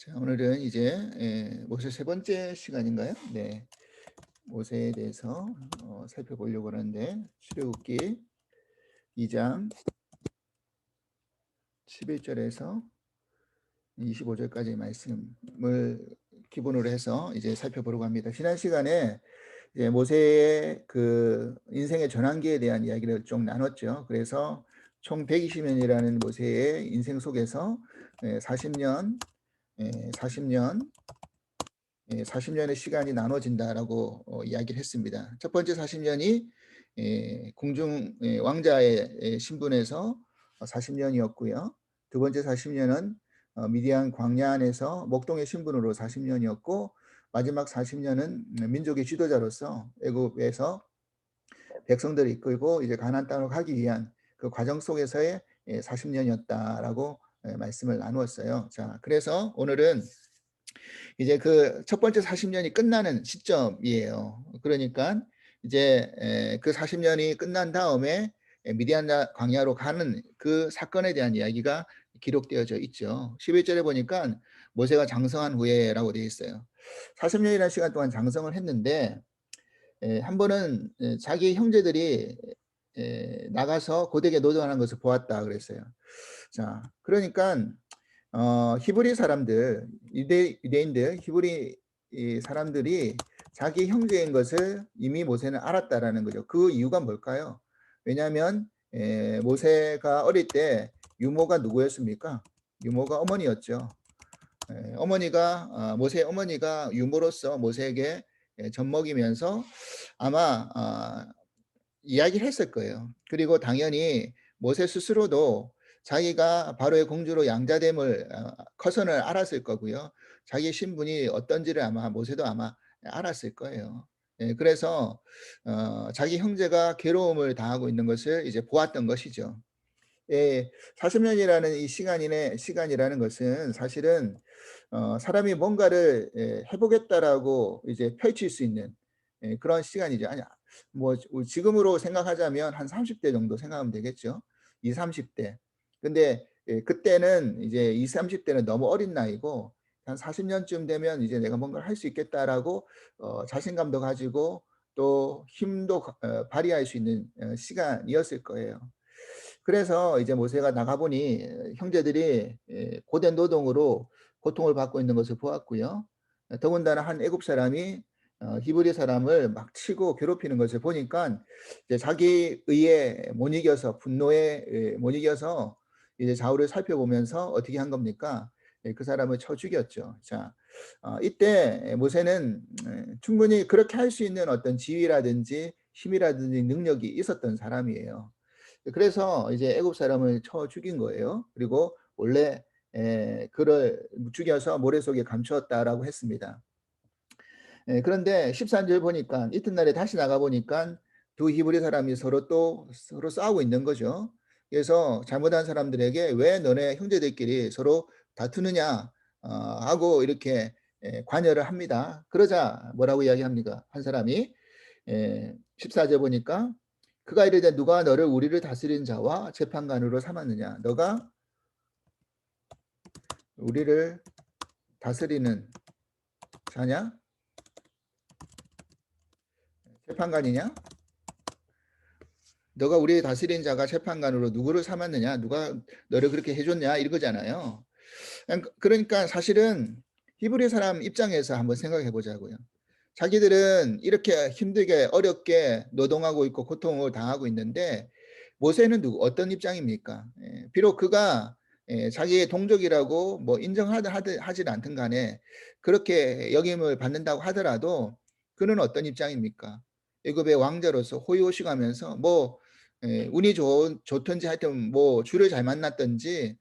자, 오늘은 이제 모세 세 번째 시간인가요? 네, 모세에 대해서 살펴보려고 하는데 출애굽기 2장 11절에서 25절까지 말씀을 기본으로 해서 이제 살펴보려고 합니다. 지난 시간에 이제 모세의 그 인생의 전환기에 대한 이야기를 좀 나눴죠. 그래서 총 120년이라는 모세의 인생 속에서 40년, 40년 40년의 시간이 나눠진다라고 이야기를 했습니다. 첫 번째 40년이 궁중 왕자의 신분에서 40년이었고요. 두 번째 40년은 미디안 광야 안에서 목동의 신분으로 40년이었고, 마지막 40년은 민족의 지도자로서 애굽에서 백성들을 이끌고 이제 가나안 땅으로 가기 위한 그 과정 속에서의 40년이었다라고 말씀을 나누었어요. 자, 그래서 오늘은 이제 그 첫 번째 40년이 끝나는 시점이에요. 그러니까 이제 그 40년이 끝난 다음에 미디안 광야로 가는 그 사건에 대한 이야기가 기록되어져 있죠. 11절에 보니까 모세가 장성한 후에라고 되어 있어요. 40년이라는 시간 동안 장성을 했는데 한 번은 자기 형제들이 나가서 고되게 노동하는 것을 보았다 그랬어요. 자, 그러니까 히브리 사람들, 유대인들, 히브리 이 사람들이 자기 형제인 것을 이미 모세는 알았다라는 거죠. 그 이유가 뭘까요? 왜냐하면 모세가 어릴 때 유모가 누구였습니까? 유모가 어머니였죠. 모세의 어머니가 유모로서 모세에게 젖 먹이면서 아마 이야기를 했을 거예요. 그리고 당연히 모세 스스로도 자기가 바로의 공주로 양자됨을 커선을 알았을 거고요. 자기의 신분이 어떤지를 아마 모세도 아마 알았을 거예요. 그래서 자기 형제가 괴로움을 당하고 있는 것을 이제 보았던 것이죠. 40년이라는 이 시간이라는 것은 사실은 사람이 뭔가를 해보겠다라고 이제 펼칠 수 있는 그런 시간이죠. 아니, 뭐 지금으로 생각하자면 한 30대 정도 생각하면 되겠죠. 20, 30대. 근데 그때는 이제 20, 30대는 너무 어린 나이고 한 40년쯤 되면 이제 내가 뭔가를 할 수 있겠다라고 자신감도 가지고 또 힘도 발휘할 수 있는 시간이었을 거예요. 그래서 이제 모세가 나가보니 형제들이 고된 노동으로 고통을 받고 있는 것을 보았고요. 더군다나 한 애굽 사람이 히브리 사람을 막 치고 괴롭히는 것을 보니까 이제 자기 의에 못 이겨서 분노에 못 이겨서 이제 좌우를 살펴보면서 어떻게 한 겁니까? 그 사람을 쳐 죽였죠. 자, 이때 모세는 충분히 그렇게 할 수 있는 어떤 지위라든지 힘이라든지 능력이 있었던 사람이에요. 그래서 이제 애굽 사람을 쳐 죽인 거예요. 그리고 원래 그를 죽여서 모래 속에 감추었다라고 했습니다. 그런데 13절 보니까 이튿날에 다시 나가 보니까 두 히브리 사람이 서로 싸우고 있는 거죠. 그래서 잘못한 사람들에게 왜 너네 형제들끼리 서로 다투느냐 하고 이렇게 관여를 합니다. 그러자 뭐라고 이야기합니까? 한 사람이 14절 보니까 그가 이르되 누가 너를 우리를 다스리는 자와 재판관으로 삼았느냐? 너가 우리를 다스리는 자냐? 재판관이냐? 너가 우리의 다스리는 자가 재판관으로 누구를 삼았느냐? 누가 너를 그렇게 해줬냐? 이거잖아요. 그러니까 사실은 히브리 사람 입장에서 한번 생각해 보자고요. 자기들은 이렇게 힘들게 어렵게 노동하고 있고 고통을 당하고 있는데 모세는 어떤 입장입니까? 비록 그가 자기의 동족이라고 뭐 하진 않든 간에 그렇게 역임을 받는다고 하더라도 그는 어떤 입장입니까? 애굽의 왕자로서 호의호식하면서 뭐 운이 좋든지 하여튼 뭐 주를 잘 만났든지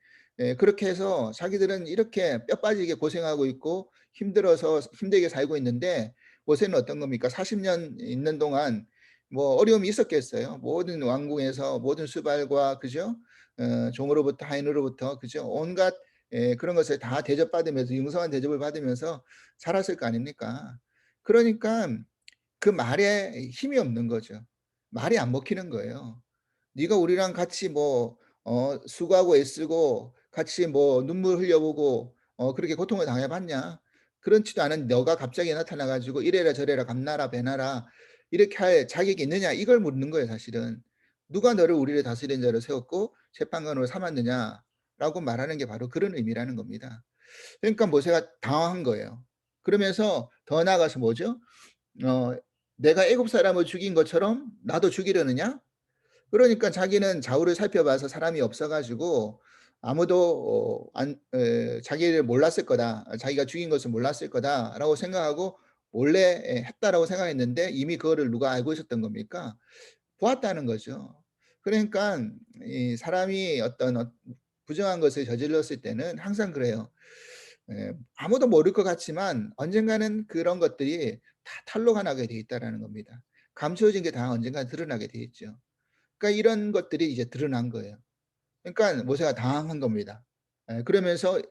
그렇게 해서 자기들은 이렇게 뼈 빠지게 고생하고 있고 힘들어서 힘들게 살고 있는데 모세는 어떤 겁니까? 40년 있는 동안 뭐 어려움이 있었겠어요. 모든 왕궁에서 모든 수발과 그죠? 종으로부터 하인으로부터 그죠? 온갖 그런 것을 다 대접받으면서 융성한 대접을 받으면서 살았을 거 아닙니까? 그러니까 그 말에 힘이 없는 거죠. 말이 안 먹히는 거예요. 네가 우리랑 같이 뭐 수고하고 애쓰고 같이 뭐 눈물 흘려보고 그렇게 고통을 당해 봤냐? 그렇지도 않은 너가 갑자기 나타나 가지고 이래라 저래라 감나라 배나라 이렇게 할 자격이 있느냐 이걸 묻는 거예요 사실은. "누가 너를 우리를 다스리는 자로 세웠고 재판관으로 삼았느냐?"라고 말하는 게 바로 그런 의미라는 겁니다. 그러니까 모세가 당황한 거예요. 그러면서 더 나아가서 뭐죠? 어 "내가 애굽 사람을 죽인 것처럼 나도 죽이려느냐?" 그러니까 자기는 좌우를 살펴봐서 사람이 없어 가지고 아무도 자기를 몰랐을 거다. '자기가 죽인 것을 몰랐을 거다.'라고 생각하고 몰래 했다라고 생각했는데 이미 그거를 누가 알고 있었던 겁니까? 보았다는 거죠. 그러니깐 이 사람이 어떤 부정한 것을 저질렀을 때는 항상 그래요. 아무도 모를 것 같지만 언젠가는 그런 것들이 다 탄로가 나게 돼 있다라는 겁니다. 감추어진 게 다 언젠가 드러나게 돼 있죠. 그러니까 이런 것들이 이제 드러난 거예요. 그러니까 모세가 당황한 겁니다. 그러면서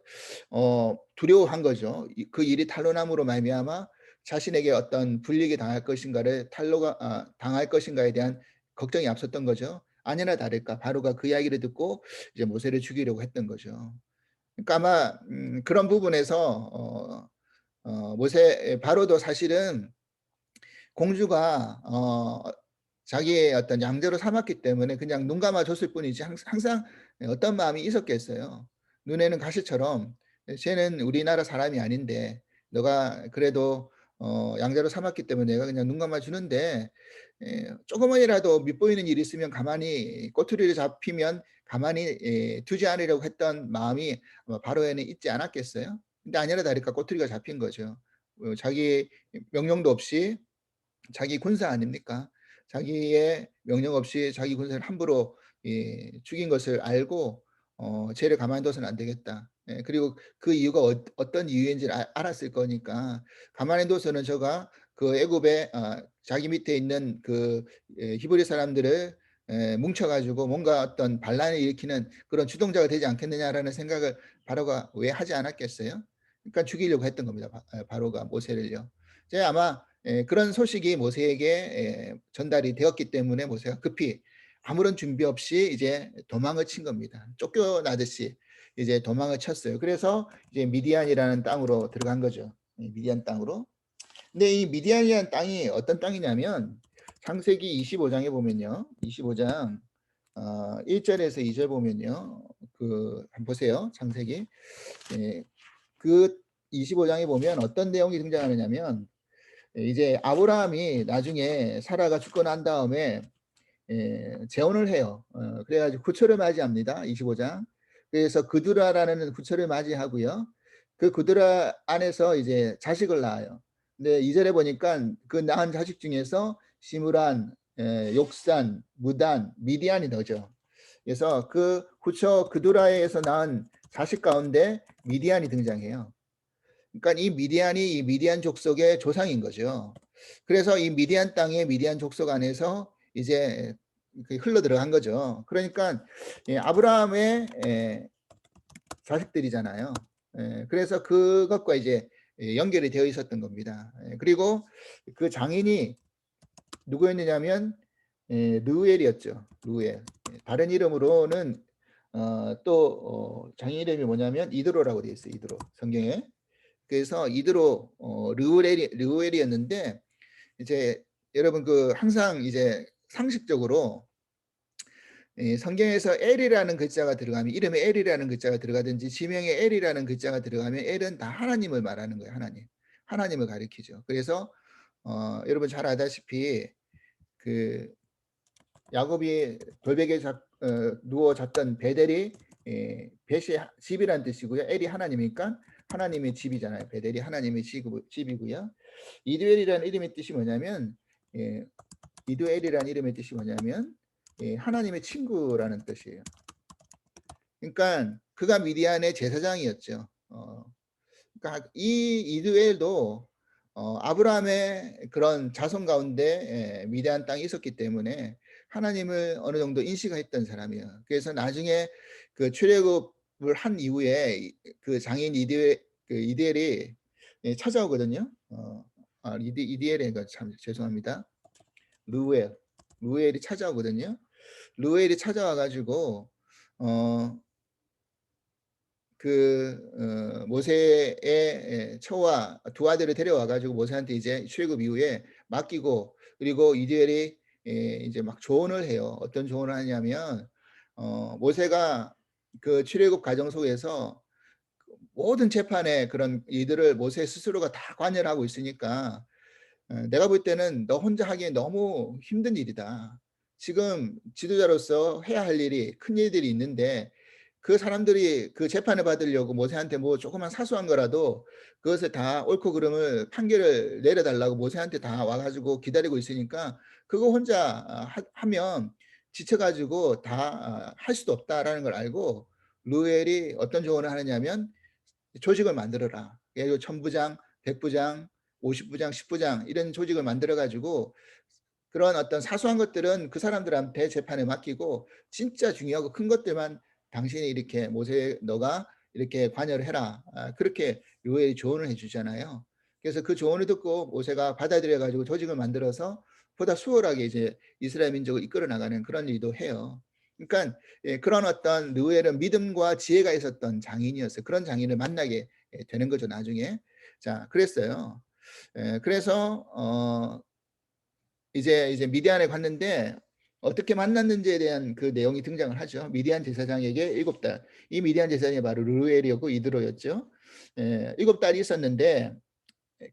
두려워한 거죠. 그 일이 탄로남으로 말미암아 자신에게 어떤 불이익이 당할 것인가를 탄로가 당할 것인가에 대한 걱정이 앞섰던 거죠. 아니나 다를까 바로가 그 이야기를 듣고 이제 모세를 죽이려고 했던 거죠. 그러니까 아마 그런 부분에서 모세 바로도 사실은 공주가 자기의 어떤 양자로 삼았기 때문에 그냥 눈 감아 줬을 뿐이지 항상 어떤 마음이 있었겠어요. 눈에는 가시처럼 '쟤는 우리나라 사람이 아닌데 너가 그래도 양자로 삼았기 때문에 내가 그냥 눈 감아 주는데 조금만이라도 밉보이는 일이 있으면 가만히 꼬투리를 잡히면 가만히 두지 않으려고 했던 마음이 아마 바로에는 있지 않았겠어요? 근데 아니나 다를까 꼬투리가 잡힌 거죠. 자기 명령도 없이 자기 군사 아닙니까? 자기의 명령 없이 자기 군사를 함부로 죽인 것을 알고 '쟤를 가만둬서는 안 되겠다.' 그리고 그 이유가 어떤 이유인지를 알았을 거니까 가만히 둬서는 저가 그 애굽에 자기 밑에 있는 그 히브리 사람들을 뭉쳐 가지고 뭔가 어떤 반란을 일으키는 그런 주동자가 되지 않겠느냐라는 생각을 바로가 왜 하지 않았겠어요? 그러니까 죽이려고 했던 겁니다. 바로가 모세를요. 이제 아마 그런 소식이 모세에게 전달이 되었기 때문에 모세가 급히 아무런 준비 없이 이제 도망을 친 겁니다. 쫓겨나듯이 이제 도망을 쳤어요. 그래서 이제 미디안이라는 땅으로 들어간 거죠. 미디안 땅으로. 근데 이 미디안이라는 땅이 어떤 땅이냐면 창세기 25 장에 보면요. 25장 1 절에서 2절 보면요. 한번 보세요. 창세기. 예. 그 25 장에 보면 어떤 내용이 등장하느냐면 이제 아브라함이 나중에 사라가 죽고 난 다음에 재혼을 해요. 그래 가지고 구초를 맞이합니다. 25 장. 그래서 그두라라는 구초를 맞이하고요. 그 그두라 안에서 이제 자식을 낳아요. 근데 2 절에 보니깐 그 낳은 자식 중에서 시므란, 욕산, 무단, 미디안이 나오죠. 그래서 그 구초 그두라에서 낳은 자식 가운데 미디안이 등장해요. 그러니까 이 미디안이 이 미디안 족속의 조상인 거죠. 그래서 이 미디안 땅의 미디안 족속 안에서 이제 그 흘러 들어간 거죠. 그러니까 아브라함의 자식들이잖아요. 그래서 그것과 이제 연결이 되어 있었던 겁니다. 그리고 그 장인이 누구였느냐면 르우엘이었죠. 르우엘. 다른 이름으로는 또 장인 이름이 뭐냐면 이드로라고 되어 있어요. 이드로 성경에. 그래서 이드로 르우엘이었는데 이제 여러분 항상 이제 상식적으로 성경에서 엘이라는 글자가 들어가면 이름에 엘이라는 글자가 들어가든지 지명에 엘이라는 글자가 들어가면 엘은 다 하나님을 말하는 거예요. 하나님. 하나님을 가리키죠. 그래서 여러분 잘 알다시피 그 야곱이 돌베개에 누워 잤던 베델이 벳이 집이라는 뜻이고요. 엘이 하나님이니까 하나님의 집이잖아요. 베델이 하나님의 집이고요. 이드엘이라는 이름의 뜻이 뭐냐면 이드엘이라는 이름의 뜻이 뭐냐면 하나님의 친구라는 뜻이에요. 그러니까 그가 미디안의 제사장이었죠. 그러니까 이 이드엘도 아브라함의 그런 자손 가운데 미디안 땅에 있었기 때문에 하나님을 어느 정도 인식했던 사람이에요. 그래서 나중에 그 출애굽을 한 이후에 그 장인 이드엘이 찾아오거든요. 이디엘이가 참 죄송합니다. 루엘 루엘이 찾아오거든요. 루엘이 찾아와 가지고 어 모세의 처와 두 아들을 데려와 가지고 모세한테 이제 출애굽 이후에 맡기고, 그리고 이디엘이 이제 막 조언을 해요. 어떤 조언을 하냐면 모세가 그 출애굽 과정 속에서 모든 재판에 그런 이들을 모세 스스로가 다 관여를 하고 있으니까 내가 볼 때는 너 혼자 하기엔 너무 힘든 일이다. 지금 지도자로서 해야 할 일이 큰 일들이 있는데 그 사람들이 그 재판을 받으려고 모세한테 뭐 조그만 사소한 거라도 그것을 다 옳고 그름을 판결을 내려달라고 모세한테 다 와 가지고 기다리고 있으니까 그거 혼자 하면 지쳐 가지고 다 할 수도 없다라는 걸 알고 루엘이 어떤 조언을 하느냐면 조직을 만들어라. 예를 들어 천부장, 백부장, 50부장, 10부장 이런 조직을 만들어 가지고 그런 어떤 사소한 것들은 그 사람들한테 재판에 맡기고 진짜 중요하고 큰 것들만 당신이 이렇게 모세 너가 이렇게 관여를 해라. 그렇게 요엘이 조언을 해 주잖아요. 그래서 그 조언을 듣고 모세가 받아들여 가지고 조직을 만들어서 보다 수월하게 이제 이스라엘 민족을 이끌어 나가는 그런 일도 해요. 그러니까 그런 어떤 르우엘은 믿음과 지혜가 있었던 장인이었어요. 그런 장인을 만나게 되는 거죠, 나중에. 자, 그랬어요. 그래서 이제 미디안에 갔는데 어떻게 만났는지에 대한 그 내용이 등장을 하죠. 미디안 제사장에게 7달. 이 미디안 제사장이 바로 르우엘이었고 이드로였죠. 7달이 있었는데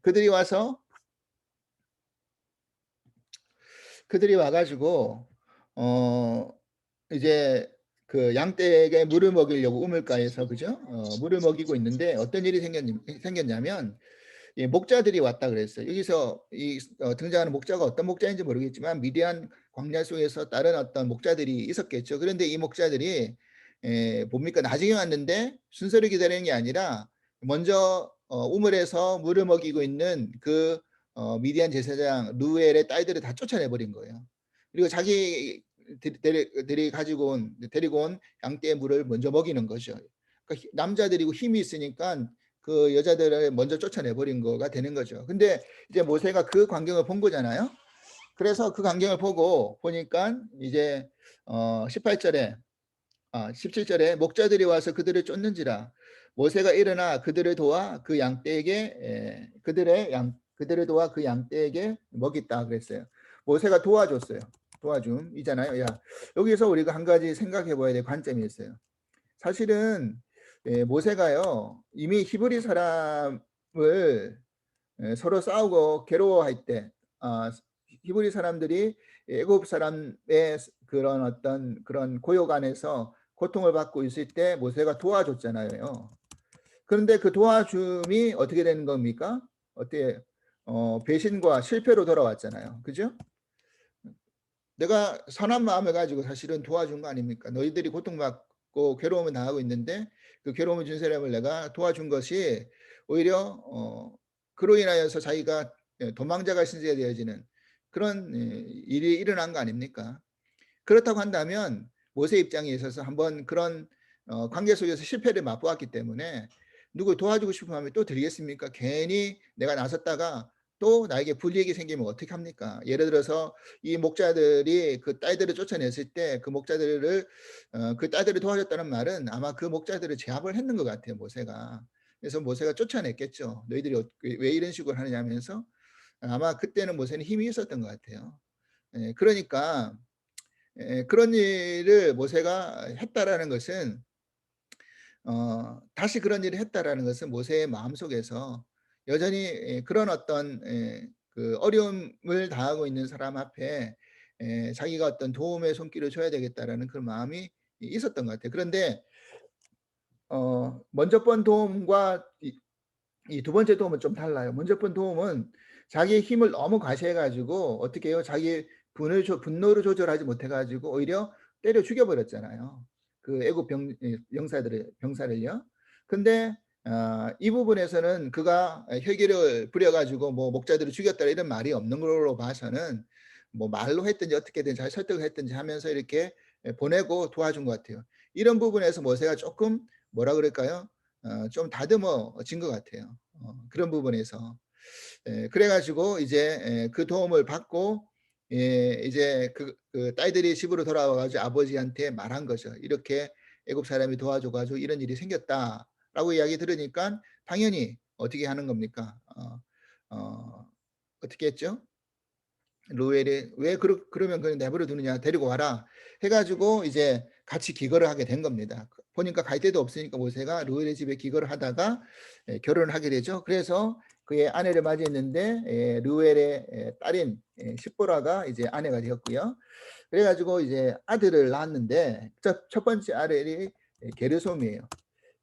그들이 와서 그들이 와 가지고 어 이제 그 양떼에게 물을 먹이려고 우물가에서, 그죠? 물을 먹이고 있는데 어떤 일이 생겼냐면 목자들이 왔다 그랬어요. 여기서 등장하는 목자가 어떤 목자인지 모르겠지만 미디안 광야 속에서 다른 어떤 목자들이 있었겠죠. 그런데 이 목자들이 뭡니까? 나중에 왔는데 순서를 기다리는 게 아니라 먼저 우물에서 물을 먹이고 있는 미디안 제사장 루엘의 딸들을 다 쫓아내 버린 거예요. 그리고 자기들이 데리고 온 양떼의 물을 먼저 먹이는 거죠. 그러니까 남자들이고 힘이 있으니까 그 여자들을 먼저 쫓아내 버린 거가 되는 거죠. 근데 이제 모세가 그 광경을 본 거잖아요. 그래서 그 광경을 보니까 이제 18절에 17절에 목자들이 와서 그들을 쫓는지라 모세가 일어나 그들을 도와 그 양떼에게 그들을 도와 그 양떼에게 먹였다 그랬어요. 모세가 도와줬어요. 도와줌이잖아요. 여기서 우리가 한 가지 생각해 봐야 될 관점이 있어요. 사실은 모세가요 이미 히브리 사람을 서로 싸우고 괴로워할 때 히브리 사람들이 애굽 사람의 그런 어떤 그런 고욕 안에서 고통을 받고 있을 때 모세가 도와줬잖아요. 그런데 그 도와줌이 어떻게 되는 겁니까? 어떻게 배신과 실패로 돌아왔잖아요. 그죠? 내가 선한 마음을 가지고 사실은 도와준 거 아닙니까? 너희들이 고통받고 괴로움을 당하고 있는데 그 괴로움을 준 사람을 내가 도와준 것이 오히려 그로 인하여서 자기가 도망자가 신세가 되어지는 그런 일이 일어난 거 아닙니까? 그렇다고 한다면 모세 입장에 있어서 한번 그런 관계 속에서 실패를 맛보았기 때문에 누구 도와주고 싶은 마음이 또 들겠습니까? 괜히 내가 나섰다가 또 나에게 불이익이 생기면 어떡합니까? 예를 들어서 이 목자들이 그 딸들을 쫓아냈을 때 그 딸들을 도와줬다는 말은 아마 그 목자들을 제압을 했는 것 같아요, 모세가. 그래서 모세가 쫓아냈겠죠. 너희들이 왜 이런 식으로 하느냐 하면서 아마 그때는 모세는 힘이 있었던 것 같아요. 그러니까 그런 일을 모세가 했다라는 것은 다시 그런 일을 했다라는 것은 모세의 마음속에서 여전히 그런 어떤 그 어려움을 당하고 있는 사람 앞에 자기가 어떤 도움의 손길을 줘야 되겠다라는 그런 마음이 있었던 것 같아요. 그런데 먼저 번 도움과 이 두 번째 도움은 좀 달라요. 먼저 번 도움은 자기의 힘을 너무 과시해 가지고 어떻게 해요? 자기의 분노를 조절하지 못해 가지고 오히려 때려 죽여 버렸잖아요. 그 애국 병사를요. 근데 이 부분에서는 그가 혈기를 부려 가지고 뭐 목자들을 죽였다 이런 말이 없는 걸로 봐서는 뭐 말로 했든지 어떻게든 잘 설득을 했든지 하면서 이렇게 보내고 도와준 것 같아요. 이런 부분에서 모세가 조금 뭐라 그럴까요? 좀 다듬어진 것 같아요. 그런 부분에서. 그래 가지고 이제 그 도움을 받고 이제 그 딸들이 집으로 돌아와 가지고 아버지한테 말한 거죠. "이렇게 애굽 사람이 도와줘 가지고 이런 일이 생겼다." 라고 이야기 들으니까 당연히 어떻게 하는 겁니까? 어떻게 했죠? 루엘이 왜 그러면 그냥 내버려 두느냐, 데리고 와라 해가지고 이제 같이 기거를 하게 된 겁니다. 보니까 갈 데도 없으니까 모세가 루엘의 집에 기거를 하다가 결혼을 하게 되죠. 그래서 그의 아내를 맞이했는데 루엘의 딸인 십보라가 이제 아내가 되었고요. 그래가지고 이제 아들을 낳았는데 첫 번째 아들이 게르솜이에요.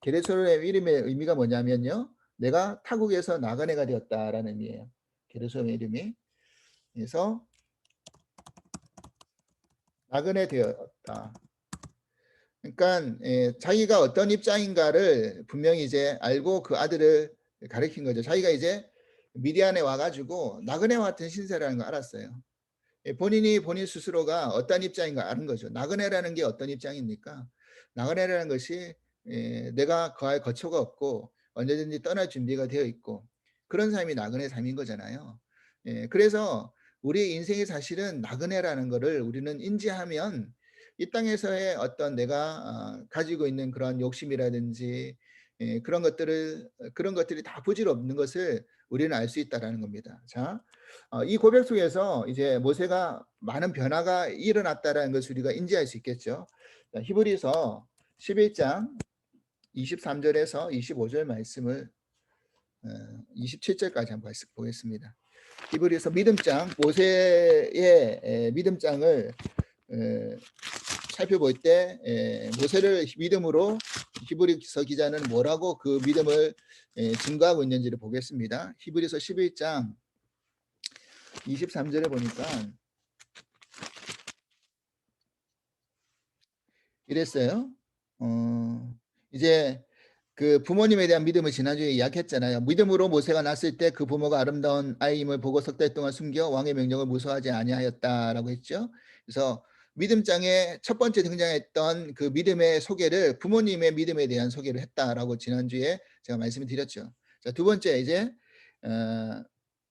게르솜의 이름의 의미가 뭐냐면요, 내가 타국에서 나그네가 되었다라는 의미예요. 게르솜의 이름이. 그래서 나그네 되었다. 그러니까 자기가 어떤 입장인가를 분명히 이제 알고 그 아들을 가르친 거죠. 자기가 이제 미디안에 와가지고 나그네와 같은 신세라는 걸 알았어요. 본인이 본인 스스로가 어떤 입장인가 아는 거죠. 나그네라는 게 어떤 입장입니까? 나그네라는 것이 내가 거할 거처가 없고 언제든지 떠날 준비가 되어 있고 그런 삶이 나그네 삶인 거잖아요. 그래서 우리 인생의 사실은 나그네라는 것을 우리는 인지하면 이 땅에서의 어떤 내가 가지고 있는 그런 욕심이라든지 그런 것들이 다 부질없는 것을 우리는 알 수 있다라는 겁니다. 자, 이 고백 속에서 이제 모세가 많은 변화가 일어났다라는 것을 우리가 인지할 수 있겠죠. 히브리서 11장 23절에서 25절 말씀을 27절까지 한번 보겠습니다. 히브리서 믿음장, 모세의 믿음장을 살펴볼 때 모세를 믿음으로 히브리서 기자는 뭐라고 그 믿음을 증거하고 있는지를 보겠습니다. 히브리서 11장 23절에 보니까 이랬어요. 이제 그 부모님에 대한 믿음을 지난주에 이야기했잖아요. 믿음으로 모세가 낳았을 때 그 부모가 아름다운 아이임을 보고 석 달 동안 숨겨 왕의 명령을 무서워하지 아니하였다라고 했죠. 그래서 믿음장에 첫 번째 등장했던 그 믿음의 소개를 부모님의 믿음에 대한 소개를 했다라고 지난주에 제가 말씀을 드렸죠. 자, 두 번째 이제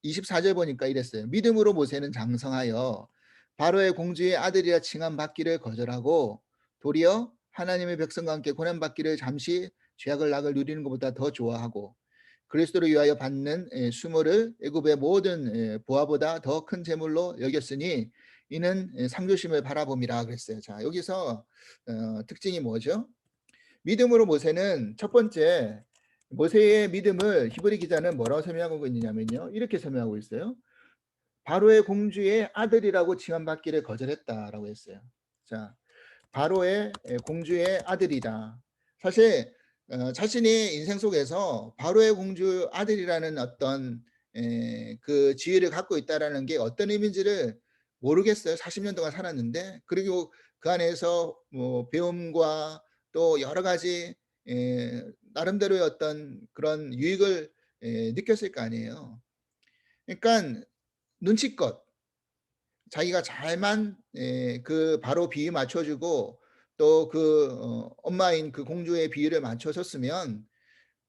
24절 보니까 이랬어요. 믿음으로 모세는 장성하여 바로의 공주의 아들이라 칭함 받기를 거절하고 도리어 하나님의 백성과 함께 고난받기를 잠시 죄악을 낙을 누리는 것보다 더 좋아하고 그리스도를 위하여 받는 수모를 애굽의 모든 보화보다 더 큰 재물로 여겼으니 이는 상조심을 바라봄이라 그랬어요. 자, 여기서 특징이 뭐죠? 믿음으로 모세는 첫 번째 모세의 믿음을 히브리 기자는 뭐라고 설명하고 있느냐면요, 이렇게 설명하고 있어요. 바로의 공주의 아들이라고 칭함받기를 거절했다라고 했어요. 자, 바로의 공주의 아들이다. 사실 자신이 인생 속에서 바로의 공주 아들이라는 어떤 그 지위를 갖고 있다라는 게 어떤 의미인지를 모르겠어요. 40년 동안 살았는데, 그리고 그 안에서 뭐 배움과 또 여러 가지 나름대로의 어떤 그런 유익을 느꼈을 거 아니에요. 그러니까 눈치껏 자기가 잘만 그 바로 비위 맞춰주고 또 그 엄마인 그 공주의 비위를 맞춰줬으면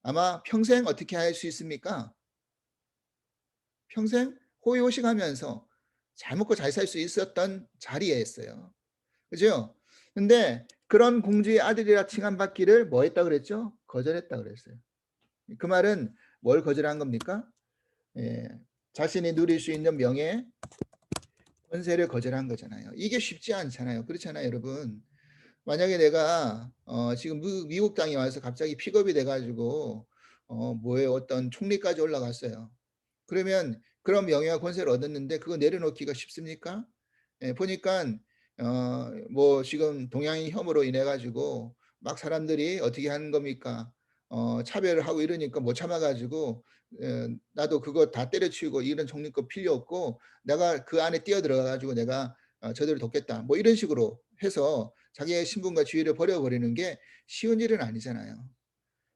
아마 평생 어떻게 할 수 있습니까? 평생 호의호식하면서 잘 먹고 잘 살 수 있었던 자리였어요. 그죠? 근데 그런 공주의 아들이라 칭함받기를 뭐 했다 그랬죠? 거절했다 그랬어요. 그 말은 뭘 거절한 겁니까? 예, 자신이 누릴 수 있는 명예, 권세를 거절한 거잖아요. 이게 쉽지 않잖아요. 그렇잖아요, 여러분. 만약에 내가 지금 미국 땅에 와서 갑자기 픽업이 돼가지고 뭐에 어떤 총리까지 올라갔어요. 그러면 그런 명예와 권세를 얻었는데 그거 내려놓기가 쉽습니까? 보니까 뭐 지금 동양인 혐오로 인해 가지고 막 사람들이 어떻게 하는 겁니까? 차별을 하고 이러니까 못 참아가지고 나도 그거 다 때려치우고 이런 총리급 필요 없고 내가 그 안에 뛰어들어가 가지고 내가 저들을 돕겠다. 뭐 이런 식으로 해서 자기의 신분과 지위를 버려버리는 게 쉬운 일은 아니잖아요.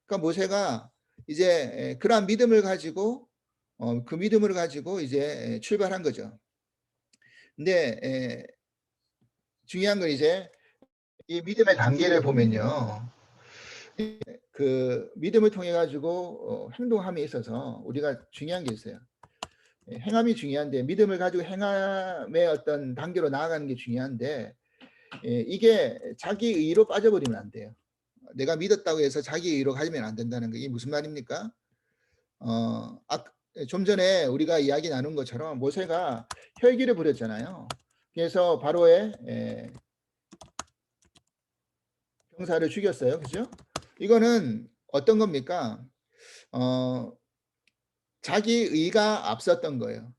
그러니까 모세가 이제 그러한 믿음을 가지고 그 믿음을 가지고 이제 출발한 거죠. 근데 중요한 건 이제 이 믿음의 단계를 보면요, 그 믿음을 통해 가지고 행동함에 있어서 우리가 중요한 게 있어요. 행함이 중요한데 믿음을 가지고 행함의 어떤 단계로 나아가는 게 중요한데 이게 자기 의로 빠져버리면 안 돼요. 내가 믿었다고 해서 자기 의로 가지면 안 된다는 거. 이게 무슨 말입니까? 좀 전에 우리가 이야기 나눈 것처럼 모세가 혈기를 부렸잖아요. 그래서 바로의 병사를 죽였어요. 그죠? 이거는 어떤 겁니까? 자기 의가 앞섰던 거예요.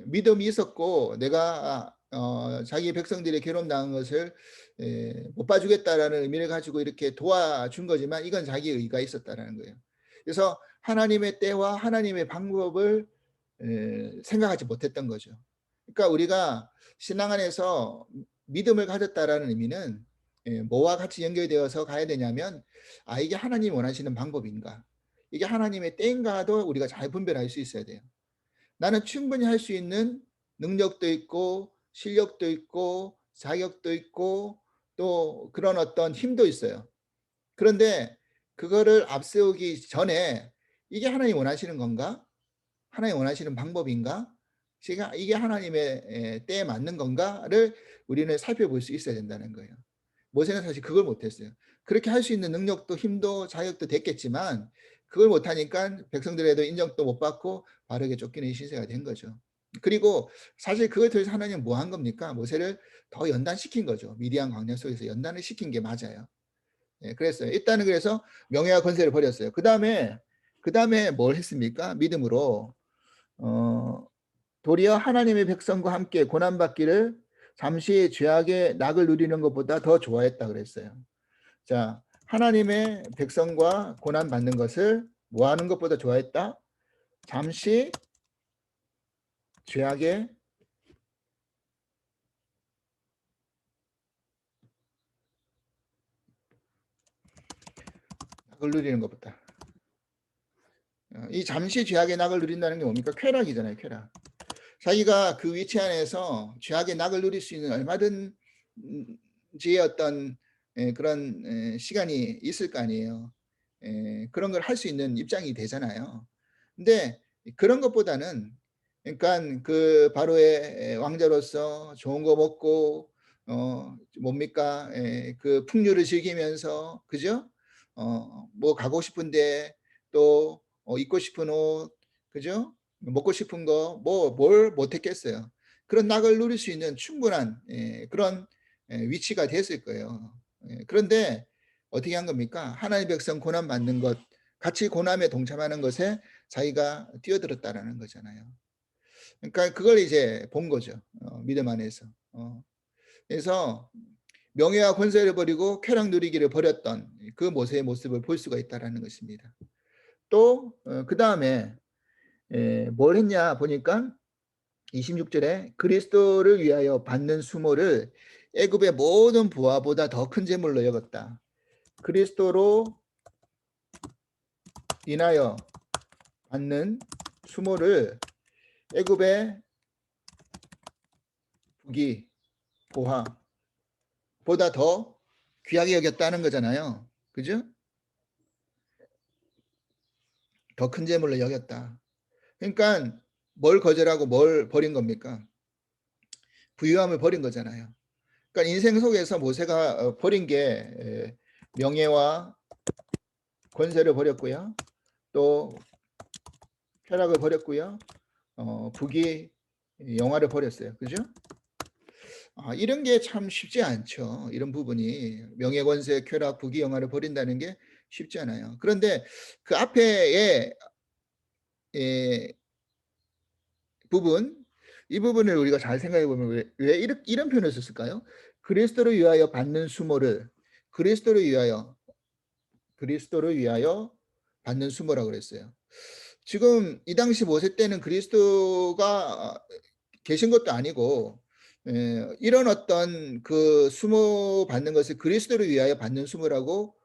믿음이 있었고 내가 자기 백성들이 괴롭당한 것을 못 봐주겠다라는 의미를 가지고 이렇게 도와준 거지만 이건 자기 의가 있었다라는 거예요. 그래서 하나님의 때와 하나님의 방법을 생각하지 못했던 거죠. 그러니까 우리가 신앙 안에서 믿음을 가졌다라는 의미는 뭐와 같이 연결되어서 가야 되냐면 이게 하나님이 원하시는 방법인가, 이게 하나님의 때인가도 우리가 잘 분별할 수 있어야 돼요. 나는 충분히 할 수 있는 능력도 있고 실력도 있고 자격도 있고 또 그런 어떤 힘도 있어요. 그런데 그거를 앞세우기 전에 이게 하나님이 원하시는 건가? 하나님이 원하시는 방법인가? 이게 하나님의 때에 맞는 건가를 우리는 살펴볼 수 있어야 된다는 거예요. 모세는 사실 그걸 못했어요. 그렇게 할 수 있는 능력도 힘도 자격도 됐겠지만 그걸 못하니까 백성들에도 인정도 못 받고 바르게 쫓기는 신세가 된 거죠. 그리고 사실 그걸 통해서 하나님은 뭐 한 겁니까? 모세를 더 연단시킨 거죠. 미디안 광야 속에서 연단을 시킨 게 맞아요. 그랬어요. 일단은 그래서 명예와 권세를 버렸어요. 그다음에 뭘 했습니까? 믿음으로 도리어 하나님의 백성과 함께 고난받기를 잠시 죄악의 낙을 누리는 것보다 더 좋아했다 그랬어요. 자, 하나님의 백성과 고난받는 것을 뭐 하는 것보다 좋아했다? 잠시 죄악의 낙을 누리는 것보다. 이 잠시 죄악의 낙을 누린다는 게 뭡니까? 쾌락이잖아요, 쾌락. 자기가 그 위치 안에서 죄악의 낙을 누릴 수 있는 얼마든지의 어떤 그런 시간이 있을 거 아니에요. 그런 걸 할 수 있는 입장이 되잖아요. 근데 그런 것보다는 그러니까 그 바로의 왕자로서 좋은 거 먹고 뭡니까? 그 풍류를 즐기면서 그죠? 뭐 가고 싶은데 또 입고 싶은 옷 그죠? 먹고 싶은 거 뭐 뭘 못했겠어요. 그런 낙을 누릴 수 있는 충분한 그런 위치가 됐을 거예요. 그런데 어떻게 한 겁니까? 하나님의 백성 고난 받는 것, 같이 고난에 동참하는 것에 자기가 뛰어들었다라는 거잖아요. 그러니까 그걸 이제 본 거죠. 믿음 안에서. 그래서 명예와 권세를 버리고 쾌락 누리기를 버렸던 그 모세의 모습을 볼 수가 있다라는 것입니다. 또 그다음에 뭘 했냐 보니까 26절에 그리스도를 위하여 받는 수모를 애굽의 모든 부하보다 더 큰 재물로 여겼다. 그리스도로 인하여 받는 수모를 애굽의 부귀 보화보다 더 귀하게 여겼다는 거잖아요. 그죠? 더 큰 재물로 여겼다. 그러니까 뭘 거절하고 뭘 버린 겁니까? 부유함을 버린 거잖아요. 그러니까 인생 속에서 모세가 버린 게 명예와 권세를 버렸고요. 또 쾌락을 버렸고요. 부귀 영화를 버렸어요. 그죠? 이런 게 참 쉽지 않죠. 이런 부분이 명예, 권세, 쾌락, 부귀, 영화를 버린다는 게 쉽지 않아요. 그런데 그 앞에의 부분, 이 부분을 우리가 잘 생각해 보면 왜 이런 표현을 썼을까요? 그리스도를 위하여 받는 수모를 그리스도를 위하여 받는 수모라고 그랬어요. 지금 이 당시 모세 때는 그리스도가 계신 것도 아니고 이런 어떤 그 수모 받는 것을 그리스도를 위하여 받는 수모라고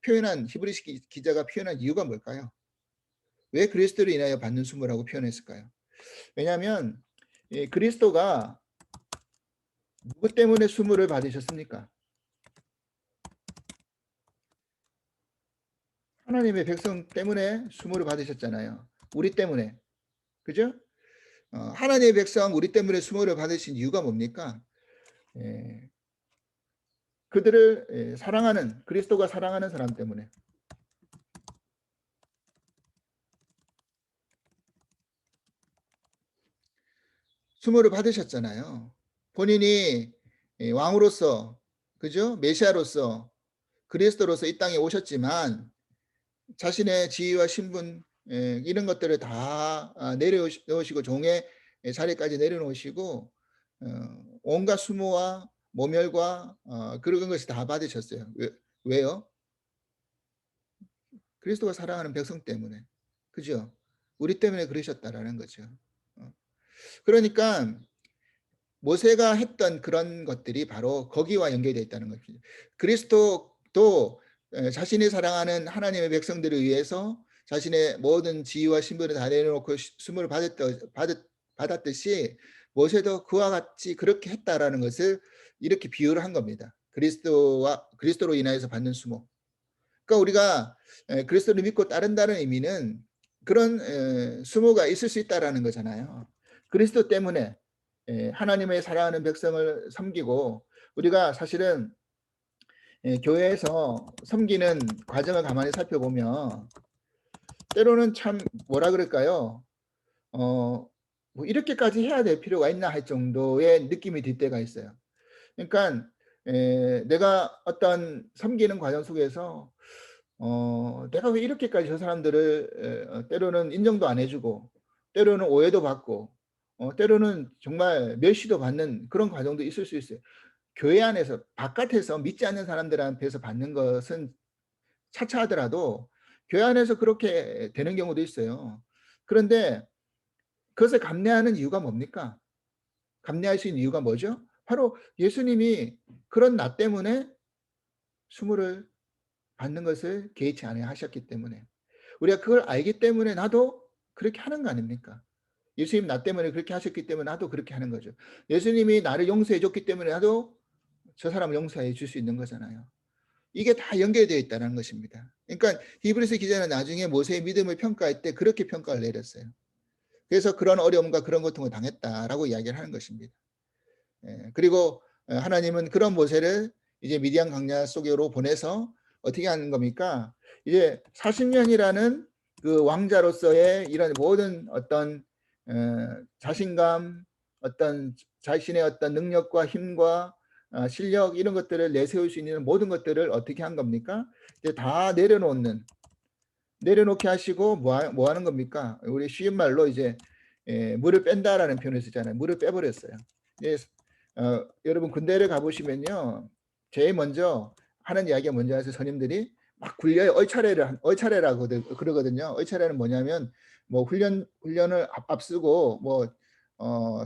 표현한 히브리서 기자가 표현한 이유가 뭘까요? 왜 그리스도를 인하여 받는 수모라고 표현했을까요? 왜냐하면 그리스도가 누구 때문에 수모를 받으셨습니까? 하나님의 백성 때문에 수모를 받으셨잖아요. 우리 때문에. 그죠? 하나님의 백성 우리 때문에 수모를 받으신 이유가 뭡니까? 예, 그들을 사랑하는, 그리스도가 사랑하는 사람 때문에. 수모를 받으셨잖아요. 본인이 왕으로서, 그죠? 메시아로서, 그리스도로서 이 땅에 오셨지만 자신의 지위와 신분, 이런 것들을 다 내려놓으시고 종의 자리까지 내려놓으시고 온갖 수모와 모멸과 그런 것을 다 받으셨어요. 왜요? 그리스도가 사랑하는 백성 때문에. 그죠? 우리 때문에 그러셨다라는 거죠. 어. 그러니까 모세가 했던 그런 것들이 바로 거기와 연결되어 있다는 겁니다. 그리스도도 자신이 사랑하는 하나님의 백성들을 위해서 자신의 모든 지위와 신분을 다 내려놓고 수모를 받았듯이 모세도 그와 같이 그렇게 했다라는 것을 이렇게 비유를 한 겁니다. 그리스도로 인하여서 받는 수모. 그러니까 우리가 그리스도를 믿고 따른다는 의미는 그런 수모가 있을 수 있다라는 거잖아요. 그리스도 때문에 하나님의 사랑하는 백성을 섬기고 우리가 사실은 교회에서 섬기는 과정을 가만히 살펴보면 때로는 참 뭐라 그럴까요? 뭐 이렇게까지 해야 될 필요가 있나 할 정도의 느낌이 들 때가 있어요. 그러니까 내가 어떤 섬기는 과정 속에서 내가 왜 이렇게까지 저 사람들을 때로는 인정도 안 해주고 때로는 오해도 받고 때로는 정말 멸시도 받는 그런 과정도 있을 수 있어요. 교회 안에서 바깥에서 믿지 않는 사람들한테서 받는 것은 차차하더라도 교회 안에서 그렇게 되는 경우도 있어요. 그런데 그것을 감내하는 이유가 뭡니까? 감내할 수 있는 이유가 뭐죠? 바로 예수님이 그런 나 때문에 수모를 받는 것을 개의치 않아 하셨기 때문에 우리가 그걸 알기 때문에 나도 그렇게 하는 거 아닙니까? 예수님 나 때문에 그렇게 하셨기 때문에 나도 그렇게 하는 거죠. 예수님이 나를 용서해 줬기 때문에 나도 저 사람을 용서해 줄 수 있는 거잖아요. 이게 다 연결되어 있다는 것입니다. 그러니까 히브리서 기자는 나중에 모세의 믿음을 평가할 때 그렇게 평가를 내렸어요. 그래서 그런 어려움과 그런 고통을 당했다라고 이야기를 하는 것입니다. 그리고 하나님은 그런 모세를 이제 미디안 광야 속으로 보내서 어떻게 하는 겁니까? 이제 40년이라는 그 왕자로서의 이런 모든 어떤 자신감, 어떤 자신의 어떤 능력과 힘과 실력 이런 것들을 내세울 수 있는 모든 것들을 어떻게 한 겁니까? 이제 다 내려놓게 하시고 뭐 하는 겁니까? 우리 쉬운 말로 이제 물을 뺀다라는 표현을 쓰잖아요. 물을 빼버렸어요. 예, 여러분 군대를 가보시면요, 제일 먼저 하는 이야기가 뭔지 아세요? 선임들이 막 굴려요. 얼차례라고 그러거든요. 얼차례는 뭐냐면 뭐 훈련을 앞두고 뭐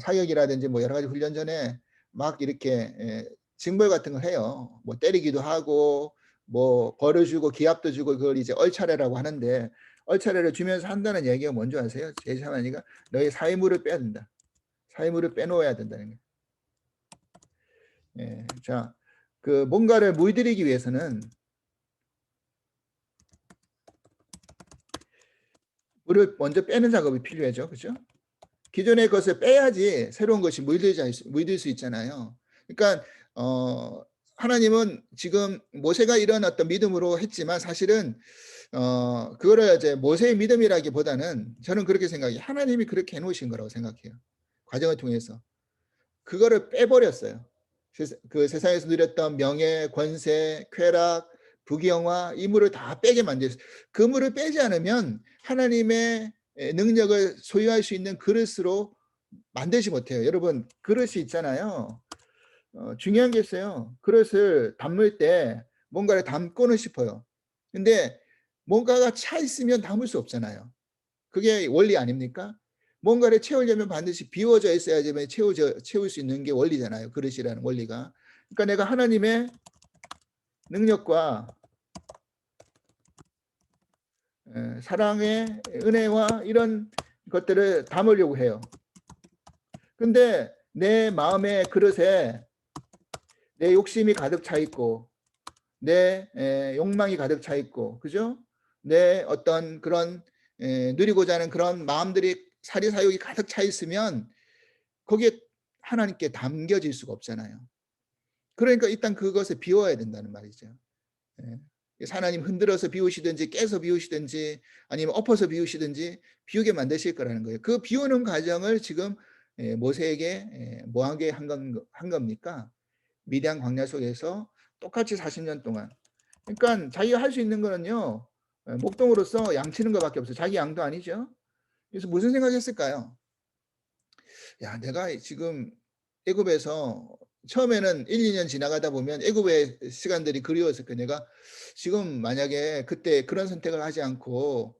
사격이라든지 뭐 여러 가지 훈련 전에 막 이렇게 징벌 같은 걸 해요. 뭐 때리기도 하고 뭐 벌을 주고 기합도 주고 그걸 이제 얼차례라고 하는데 얼차례를 주면서 한다는 얘기가 뭔지 아세요? 제사만이가 너희 사회물을 빼야 된다. 사회물을 빼놓아야 된다는 거예요. 자, 그 뭔가를 물들이기 위해서는 물을 먼저 빼는 작업이 필요하죠. 그죠? 기존의 것을 빼야지 새로운 것이 물들 수 있잖아요. 그러니까 하나님은 지금 모세가 이런 어떤 믿음으로 했지만 사실은 그거를 이제 모세의 믿음이라기보다는 저는 그렇게 생각해요. 하나님이 그렇게 해놓으신 거라고 생각해요. 과정을 통해서. 그거를 빼버렸어요. 그 세상에서 누렸던 명예, 권세, 쾌락, 부귀영화 이 물을 다 빼게 만들었어요. 그 물을 빼지 않으면 하나님의 능력을 소유할 수 있는 그릇으로 만들지 못해요. 여러분 그릇이 있잖아요. 중요한 게 있어요. 그릇을 담을 때 뭔가를 담고는 싶어요. 근데 뭔가가 차 있으면 담을 수 없잖아요. 그게 원리 아닙니까? 뭔가를 채우려면 반드시 비워져 있어야지만 채울 수 있는 게 원리잖아요. 그릇이라는 원리가. 그러니까 내가 하나님의 능력과 사랑의 은혜와 이런 것들을 담으려고 해요. 근데 내 마음의 그릇에 내 욕심이 가득 차 있고 내 욕망이 가득 차 있고 그죠? 내 어떤 그런 누리고자 하는 그런 마음들이 사리사욕이 가득 차 있으면 거기에 하나님께 담겨질 수가 없잖아요. 그러니까 일단 그것을 비워야 된다는 말이죠. 예. 하나님 흔들어서 비우시든지 깨서 비우시든지 아니면 엎어서 비우시든지 비우게 만드실 거라는 거예요. 그 비우는 과정을 지금 모세에게 뭐하게 한 겁니까? 미디안 광야 속에서 똑같이 40년 동안. 그러니까 자기가 할 수 있는 거는요. 목동으로서 양치는 것밖에 없어요. 자기 양도 아니죠. 그래서 무슨 생각했을까요? 야, 내가 지금 애굽에서 처음에는 1-2년 지나가다 보면 애굽의 시간들이 그리웠을 거예요. 내가 지금 만약에 그때 그런 선택을 하지 않고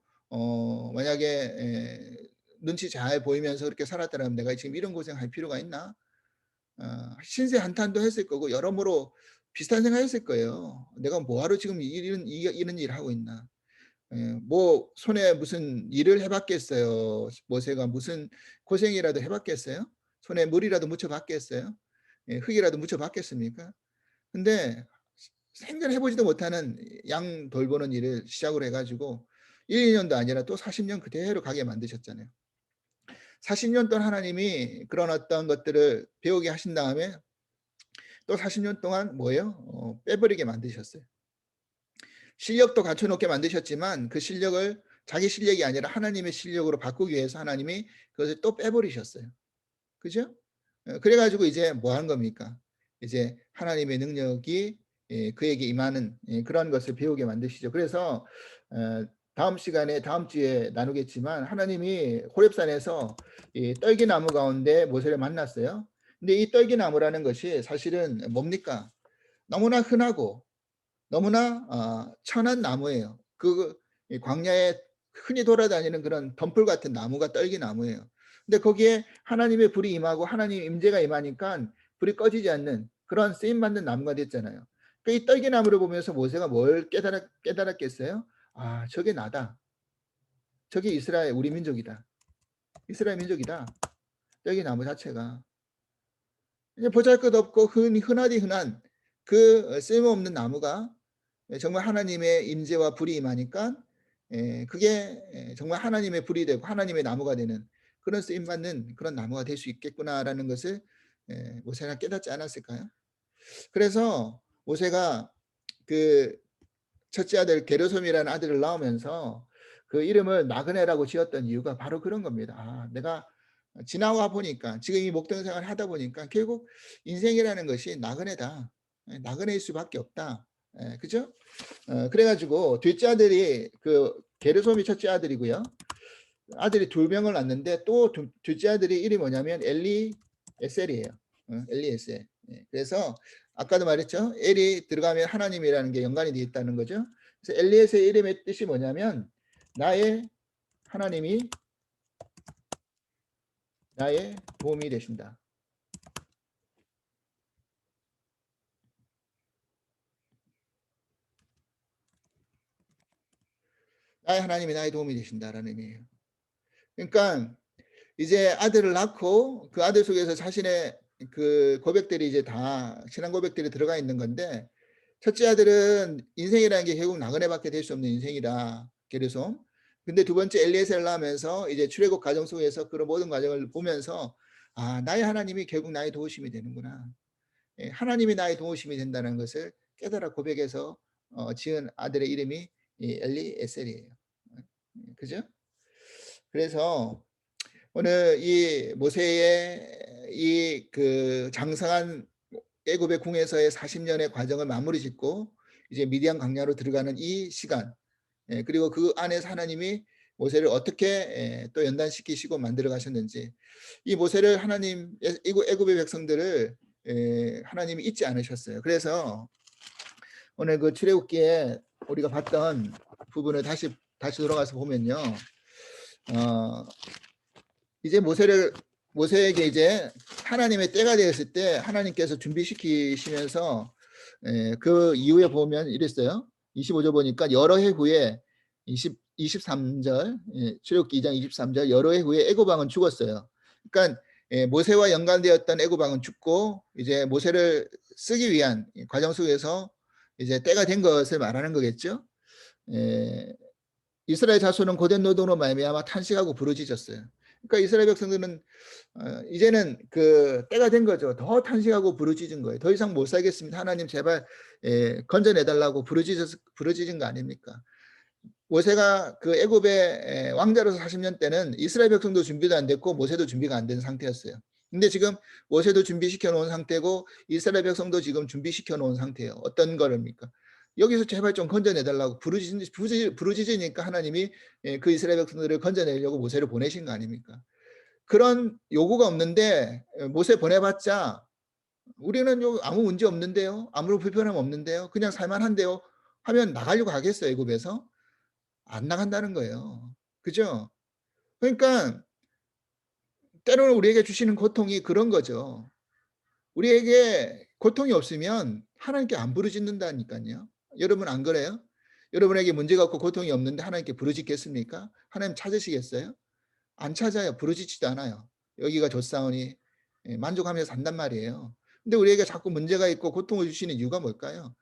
만약에 눈치 잘 보이면서 그렇게 살았더라면 '내가 지금 이런 고생할 필요가 있나?' 신세 한탄도 했을 거고 여러모로 비슷한 생각했을 거예요. '내가 뭐하러 지금 이런 일을 하고 있나.' 뭐 손에 무슨 일을 해 봤겠어요. 모세가 무슨 고생이라도 해 봤겠어요? 손에 물이라도 묻혀 봤겠어요? 흙이라도 묻혀 봤겠습니까? 근데 생전해 보지도 못하는 양 돌보는 일을 시작으로 해 가지고 1-2 년도 아니라 또 40년 그대로 가게 만드셨잖아요. 40년 동안 하나님이 그런 어떤 것들을 배우게 하신 다음에 또 40년 동안 뭐예요? 빼버리게 만드셨어요. 실력도 갖춰 놓게 만드셨지만 그 실력을 자기 실력이 아니라 하나님의 실력으로 바꾸기 위해서 하나님이 그것을 또 빼버리셨어요. 그죠? 그래 가지고 이제 뭐 하는 겁니까? 이제 하나님의 능력이 그에게 임하는 그런 것을 배우게 만드시죠. 그래서 다음 시간에 다음 주에 나누겠지만 하나님이 호렙산에서 이 떨기나무 가운데 모세를 만났어요. 근데 이 떨기나무라는 것이 사실은 뭡니까? 너무나 흔하고 너무나 천한 나무예요. 이 광야에 흔히 돌아다니는 그런 덤불 같은 나무가 떨기나무예요. 근데 거기에 하나님의 불이 임하고 하나님의 임재가 임하니까 불이 꺼지지 않는 그런 쓰임 받는 나무가 됐잖아요. 이 떨기나무를 보면서 모세가 뭘 깨달았겠어요? '아, 저게 나다. 저게 이스라엘 우리 민족이다. 이스라엘 민족이다.' 떨기나무 자체가. 이제 보잘것없고 흔하디 흔한 그 쓸모없는 나무가 정말 하나님의 임재와 불이 임하니까 그게 정말 하나님의 불이 되고 하나님의 나무가 되는 그런 쓰임 받는 그런 나무가 될 수 있겠구나라는 것을 모세가 깨닫지 않았을까요? 그래서 모세가 그 첫째 아들 게르솜이라는 아들을 낳으면서 그 이름을 나그네라고 지었던 이유가 바로 그런 겁니다. 아, 내가 지나와 보니까 지금 이 목동 생활을 하다 보니까 결국 인생이라는 것이 나그네다. 나그네일 수밖에 없다. 그죠? 그래 가지고 둘째 아들이 그 게르솜이 첫째 아들이고요. 아들이 두 명을 낳는데 또 둘째 아들이 이름이 뭐냐면 엘리에셀이에요. 엘리에셀. 그래서 아까도 말했죠. 엘이 들어가면 하나님이라는 게 연관이 되어 있다는 거죠. 그래서 엘리에셀 이름의 뜻이 뭐냐면 나의 하나님이 나의 도움이 되신다. 나의 하나님이 나의 도움이 되신다라는 의미예요. 그러니까 이제 아들을 낳고 그 아들 속에서 자신의 그 고백들이 이제 다 신앙 고백들이 들어가 있는 건데 첫째 아들은 인생이라는 게 결국 나그네밖에 될 수 없는 인생이다. 게르솜. 근데 두 번째 엘리에셀을 낳으면서 이제 출애굽 과정 속에서 그런 모든 과정을 보면서 '아, 나의 하나님이 결국 나의 도우심이 되는구나.' 하나님이 나의 도우심이 된다는 것을 깨달아 고백해서 지은 아들의 이름이 이 엘리에셀이에요. 그죠? 그래서 오늘 이 모세의 이 그 장성한 애굽의 궁에서의 40년의 과정을 마무리 짓고 이제 미디안 광야로 들어가는 이 시간, 그리고 그 안에서 하나님이 모세를 어떻게 또 연단시키시고 만들어 가셨는지, 이 모세를 하나님 애굽의 백성들을 하나님이 잊지 않으셨어요. 그래서 오늘 그 출애굽기에 우리가 봤던 부분을 다시 돌아가서 보면요. 어 이제 모세에게 이제 하나님의 때가 되었을 때 하나님께서 준비시키시면서 그 이후에 보면 이랬어요. 25절 보니까 여러 해 후에 23절, 출애굽기 2장 23절, 여러 해 후에 애굽 왕은 죽었어요. 그러니까 모세와 연관되었던 애굽 왕은 죽고 이제 모세를 쓰기 위한 과정 속에서 이제 때가 된 것을 말하는 거겠죠. 에, 이스라엘 자손은 고된 노동으로 말미암아 탄식하고 부르짖었어요. 그러니까 이스라엘 백성들은 이제는 그 때가 된 거죠. 더 탄식하고 부르짖은 거예요. 더 이상 못 살겠습니다. 하나님 제발 건져내 달라고 부르짖은 거 아닙니까? 모세가 그 애굽의 왕자로서 40년 때는 이스라엘 백성도 준비도 안 됐고 모세도 준비가 안 된 상태였어요. 근데 지금 모세도 준비시켜 놓은 상태고 이스라엘 백성도 지금 준비시켜 놓은 상태예요. 어떤 거랍니까? 여기서 제발 좀 건져내 달라고 부르짖으니까 하나님이 그 이스라엘 백성들을 건져내려고 모세를 보내신 거 아닙니까? 그런 요구가 없는데 모세 보내봤자 우리는 아무 문제 없는데요. 아무런 불편함 없는데요. 그냥 살만한데요. 하면 나가려고 하겠어요, 애굽에서? 안 나간다는 거예요. 그죠? 그러니까 때로는 우리에게 주시는 고통이 그런 거죠. 우리에게 고통이 없으면 하나님께 안 부르짖는다니까요. 여러분 안 그래요? 여러분에게 문제가 없고 고통이 없는데 하나님께 부르짖겠습니까? 하나님 찾으시겠어요? 안 찾아요. 부르짖지도 않아요. 여기가 좋사오니 만족하며 산단 말이에요. 근데 우리에게 자꾸 문제가 있고 고통을 주시는 이유가 뭘까요?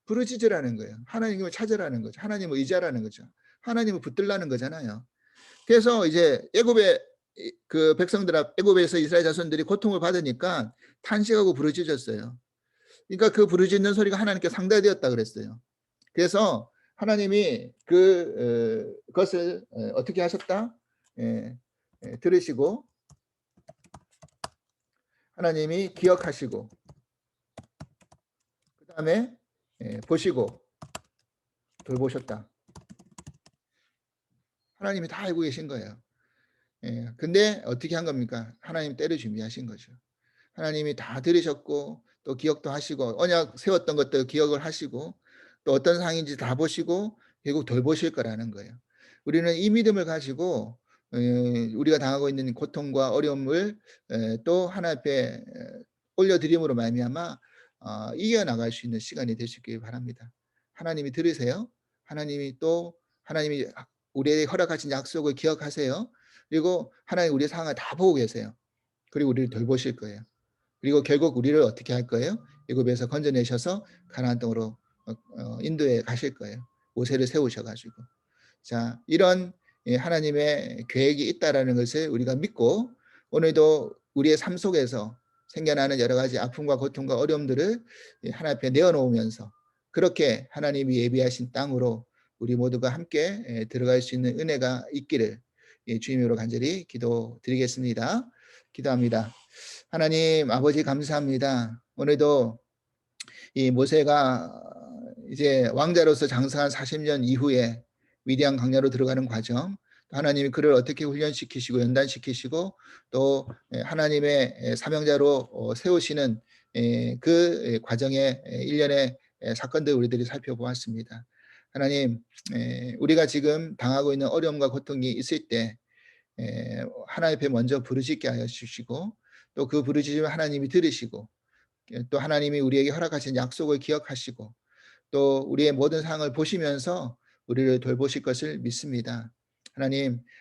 부르짖으라는 거예요. 하나님을 찾으라는 거죠. 하나님을 의지하라는 거죠. 하나님을 붙들라는 거잖아요. 그래서 이제 애굽의 그 백성들 애굽에서 이스라엘 자손들이 고통을 받으니까 탄식하고 부르짖었어요. 그러니까 그 부르짖는 소리가 하나님께 상달되었다 그랬어요. 그래서 하나님이 그것을 어떻게 하셨다? 예, 들으시고 하나님이 기억하시고 그다음에 보시고 돌보셨다. 하나님이 다 알고 계신 거예요. 근데 어떻게 한 겁니까? 하나님 때를 준비하신 거죠. 하나님이 다 들으셨고 또 기억도 하시고 언약 세웠던 것들 기억을 하시고 또 어떤 상황인지 다 보시고 결국 돌보실 거라는 거예요. 우리는 이 믿음을 가지고 우리가 당하고 있는 고통과 어려움을 또 하나 앞에 올려드림으로 말미암아 이겨나갈 수 있는 시간이 되시길 바랍니다. 하나님이 들으세요. 하나님이 우리에게 허락하신 약속을 기억하세요. 그리고 하나님 우리의 상황을 다 보고 계세요. 그리고 우리를 돌보실 거예요. 그리고 결국 우리를 어떻게 할 거예요? 애굽에서 건져내셔서 가나안 땅으로 인도해 가실 거예요. 모세를 세우셔 가지고. 자, 이런 하나님의 계획이 있다라는 것을 우리가 믿고 오늘도 우리의 삶 속에서 생겨나는 여러 가지 아픔과 고통과 어려움들을 하나님 앞에 내어놓으면서 그렇게 하나님이 예비하신 땅으로 우리 모두가 함께 들어갈 수 있는 은혜가 있기를 주님으로 간절히 기도드리겠습니다. 기도합니다. 하나님 아버지 감사합니다. 오늘도 이 모세가 이제 왕자로서 장성한 40년 이후에 위대한 강야로 들어가는 과정, 하나님이 그를 어떻게 훈련시키시고 연단시키시고 또 하나님의 사명자로 세우시는 그 과정의 일련의 사건들 우리들이 살펴보았습니다. 하나님, 우리가 지금 당하고 있는 어려움과 고통이 있을 때 하나님 앞에 먼저 부르짖게 하여 주시고 또 그 부르짖음을 하나님이 들으시고 또 하나님이 우리에게 허락하신 약속을 기억하시고 또 우리의 모든 상황을 보시면서 우리를 돌보실 것을 믿습니다.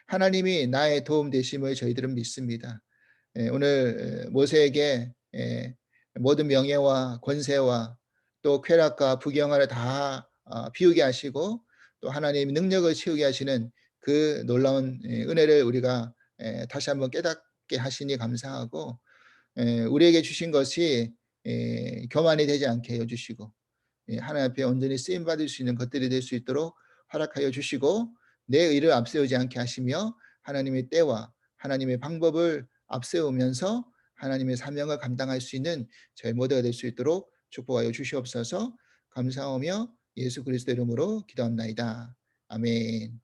하나님이 나의 도움 되심을 저희들은 믿습니다. 오늘 모세에게 모든 명예와 권세와 또 쾌락과 부경화를 다 비우게 하시고 또 하나님의 능력을 채우게 하시는 그 놀라운 은혜를 우리가 다시 한번 깨닫게 하시니 감사하고 우리에게 주신 것이 교만이 되지 않게 해 주시고 하나님 앞에 온전히 쓰임 받을 수 있는 것들이 될 수 있도록 허락하여 주시고 내 의를 앞세우지 않게 하시며 하나님의 때와 하나님의 방법을 앞세우면서 하나님의 사명을 감당할 수 있는 저희 모두가 될 수 있도록 축복하여 주시옵소서. 감사하며 예수 그리스도 이름으로 기도합나이다. 아멘.